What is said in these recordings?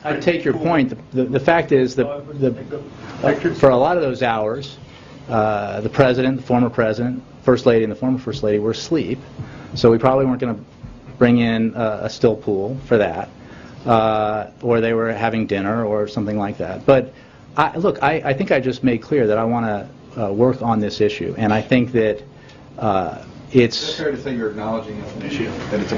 I take your point. The fact is that for a lot of those hours, the president, the former president, first lady, and the former first lady were asleep, so we probably weren't going to bring in a still pool for that, or they were having dinner or something like that. But I think I just made clear that I want to work on this issue, and I think that it's fair to say you're acknowledging it's an issue. That it's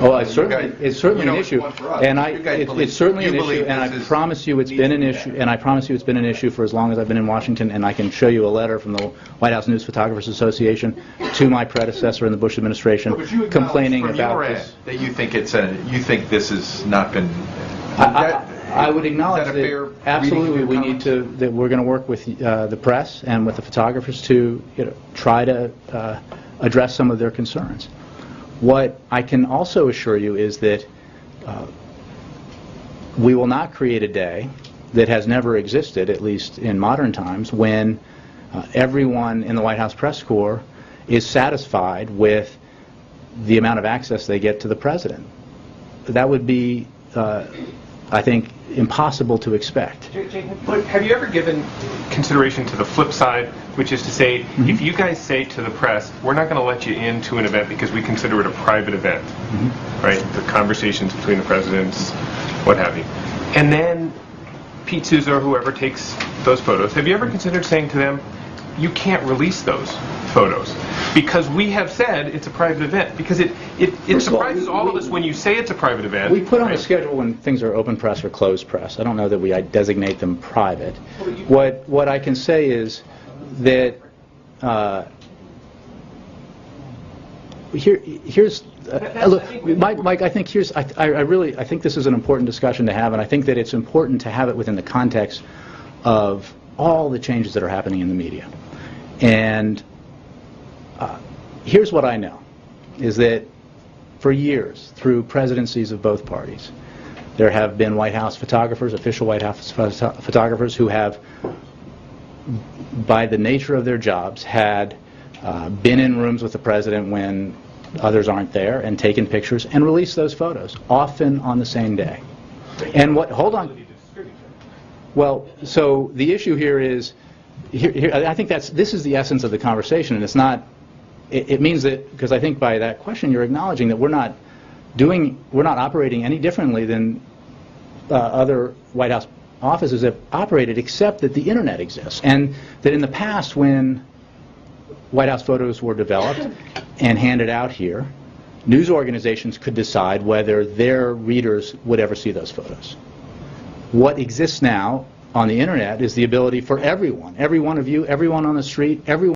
certainly an issue, and it's certainly an issue, and I promise you it's been an issue, and I promise you it's been an issue for as long as I've been in Washington, and I can show you a letter from the White House News Photographers Association to my predecessor in the Bush administration complaining about this. That you think this has not been. I would acknowledge that absolutely that we're going to work with the press and with the photographers to try to address some of their concerns. What I can also assure you is that we will not create a day that has never existed, at least in modern times, when everyone in the White House press corps is satisfied with the amount of access they get to the president. That would be, I think, impossible to expect. Have you ever given consideration to the flip side, which is to say, if you guys say to the press, we're not going to let you into an event because we consider it a private event, right? The conversations between the presidents, what have you. And then Pete Souza or whoever takes those photos, have you ever considered saying to them, you can't release those photos because we have said it's a private event? Because it surprises all of us when you say it's a private event. We put on a schedule when things are open press or closed press. I don't know that we designate them private. What I can say is that look, Mike, I think I think this is an important discussion to have, and I think that it's important to have it within the context of all the changes that are happening in the media. And here's what I know, is that for years, through presidencies of both parties, there have been White House photographers, official White House photographers, who have, by the nature of their jobs, had been in rooms with the president when others aren't there and taken pictures and released those photos, often on the same day. And hold on. Well, so the issue here is, I think this is the essence of the conversation, and it's not. It means that, because I think by that question you're acknowledging that we're not operating any differently than other White House offices have operated, except that the internet exists, and that in the past, when White House photos were developed and handed out here, news organizations could decide whether their readers would ever see those photos. What exists now on the internet is the ability for everyone, every one of you, everyone on the street, everyone